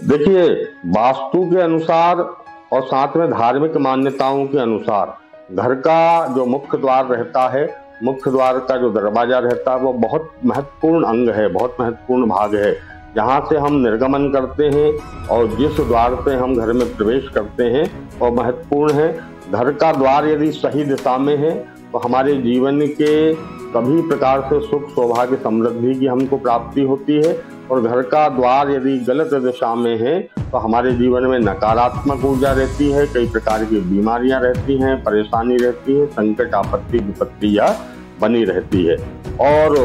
देखिए, वास्तु के अनुसार और साथ में धार्मिक मान्यताओं के अनुसार घर का जो मुख्य द्वार रहता है, मुख्य द्वार का जो दरवाजा रहता है, वो बहुत महत्वपूर्ण अंग है, बहुत महत्वपूर्ण भाग है। जहाँ से हम निर्गमन करते हैं और जिस द्वार से हम घर में प्रवेश करते हैं वो महत्वपूर्ण है। घर का द्वार यदि सही दिशा में है तो हमारे जीवन के सभी प्रकार से सुख, सौभाग्य, समृद्धि की हमको प्राप्ति होती है। और घर का द्वार यदि गलत दिशा में है तो हमारे जीवन में नकारात्मक ऊर्जा रहती है, कई प्रकार की बीमारियां रहती हैं, परेशानी रहती है, संकट, आपत्ति, विपत्ति बनी रहती है। और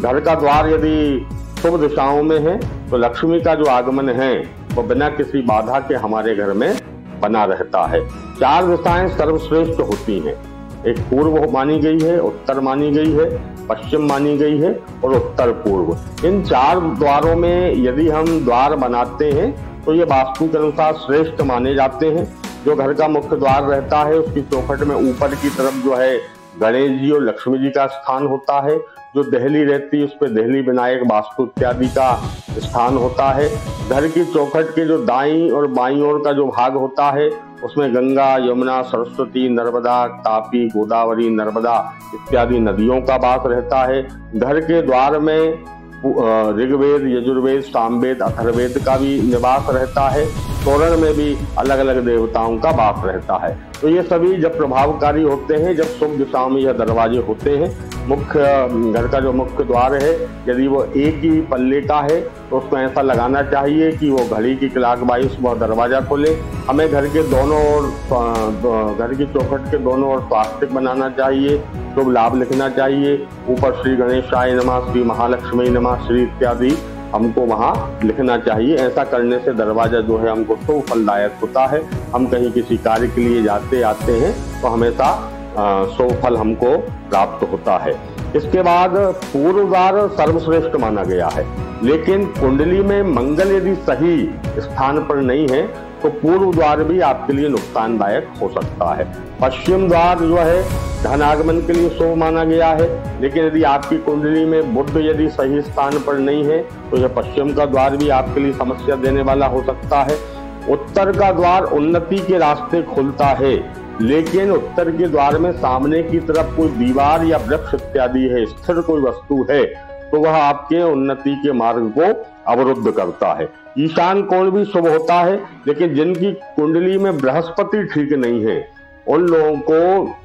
घर का द्वार यदि शुभ दिशाओं में है तो लक्ष्मी का जो आगमन है वो बिना किसी बाधा के हमारे घर में बना रहता है। 4 दिशाएं सर्वश्रेष्ठ होती हैं। एक पूर्व मानी गई है, उत्तर मानी गई है, पश्चिम मानी गई है और उत्तर पूर्व। इन 4 द्वारों में यदि हम द्वार बनाते हैं तो ये वास्तु के अनुसार श्रेष्ठ माने जाते हैं। जो घर का मुख्य द्वार रहता है उसकी चौखट में ऊपर की तरफ जो है गणेश जी और लक्ष्मी जी का स्थान होता है। जो देहली रहती है उस पर देहली विनायक, वास्तु इत्यादि का स्थान होता है। घर की चौखट के जो दाईं और बाईं ओर का जो भाग होता है उसमें गंगा, यमुना, सरस्वती, नर्मदा, तापी, गोदावरी, नर्मदा इत्यादि नदियों का वास रहता है। घर के द्वार में ऋग्वेद, यजुर्वेद, सामवेद, अथर्ववेद का भी निवास रहता है। तोरण में भी अलग अलग देवताओं का वास रहता है। तो ये सभी जब प्रभावकारी होते हैं, जब शुभ दिशाओं में यह दरवाजे होते हैं। मुख्य घर का जो मुख्य द्वार है यदि वो एक ही पल्ले का है तो उसको ऐसा लगाना चाहिए कि वो घड़ी की क्लॉक वाइज वह दरवाजा खोले। हमें घर के दोनों ओर, घर की चौखट के दोनों ओर स्वास्तिक बनाना चाहिए, शुभ लाभ लिखना चाहिए। ऊपर श्री गणेशाय नमः, श्री महालक्ष्मी नमः, श्री इत्यादि हमको वहाँ लिखना चाहिए। ऐसा करने से दरवाजा जो है हमको शुभ फलदायक होता है। हम कहीं किसी कार्य के लिए जाते आते हैं तो हमेशा शुभ फल हमको प्राप्त होता है। इसके बाद पूर्व द्वार सर्वश्रेष्ठ माना गया है, लेकिन कुंडली में मंगल यदि सही स्थान पर नहीं है तो पूर्व द्वार भी आपके लिए नुकसानदायक हो सकता है। पश्चिम द्वार जो है धन आगमन के लिए शुभ माना गया है, लेकिन यदि आपकी कुंडली में बुध यदि सही स्थान पर नहीं है तो यह पश्चिम का द्वार भी आपके लिए समस्या देने वाला हो सकता है। उत्तर का द्वार उन्नति के रास्ते खुलता है, लेकिन उत्तर के द्वार में सामने की तरफ कोई दीवार या वृक्ष इत्यादि है, स्थिर कोई वस्तु है तो वह आपके उन्नति के मार्ग को अवरुद्ध करता है। ईशान कोण भी शुभ होता है, लेकिन जिनकी कुंडली में बृहस्पति ठीक नहीं है उन लोगों को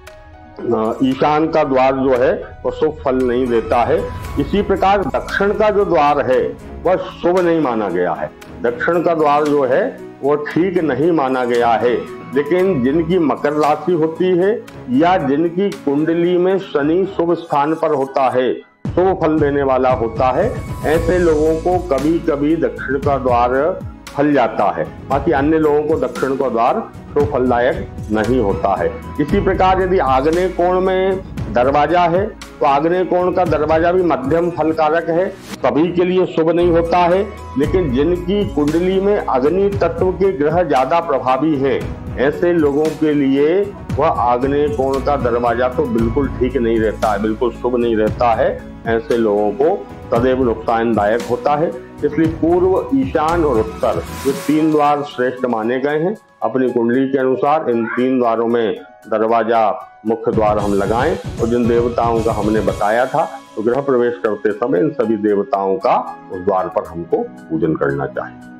ईशान का द्वार जो है वह शुभ फल नहीं देता है। इसी प्रकार दक्षिण का जो द्वार है वह शुभ नहीं माना गया है। दक्षिण का द्वार जो है वो ठीक नहीं माना गया है, लेकिन जिनकी मकर राशि होती है या जिनकी कुंडली में शनि शुभ स्थान पर होता है, शुभ फल देने वाला होता है, ऐसे लोगों को कभी कभी दक्षिण का द्वार फल जाता है। बाकी अन्य लोगों को दक्षिण का द्वार शुभ फलदायक नहीं होता है। इसी प्रकार यदि आग्नेय कोण में दरवाजा है तो आग्नेय कोण का दरवाजा भी मध्यम फलकारक है, सभी के लिए शुभ नहीं होता है। लेकिन जिनकी कुंडली में अग्नि तत्व के ग्रह ज्यादा प्रभावी हैं, ऐसे लोगों के लिए वह आग्नेय कोण का दरवाजा तो बिल्कुल ठीक नहीं रहता है, बिल्कुल शुभ नहीं रहता है। ऐसे लोगों को सदैव नुकसानदायक होता है। इसलिए पूर्व, ईशान और उत्तर ये 3 द्वार श्रेष्ठ माने गए हैं। अपनी कुंडली के अनुसार इन 3 द्वारों में दरवाजा, मुख्य द्वार हम लगाएं। और जिन देवताओं का हमने बताया था तो गृह प्रवेश करते समय इन सभी देवताओं का उस द्वार पर हमको पूजन करना चाहिए।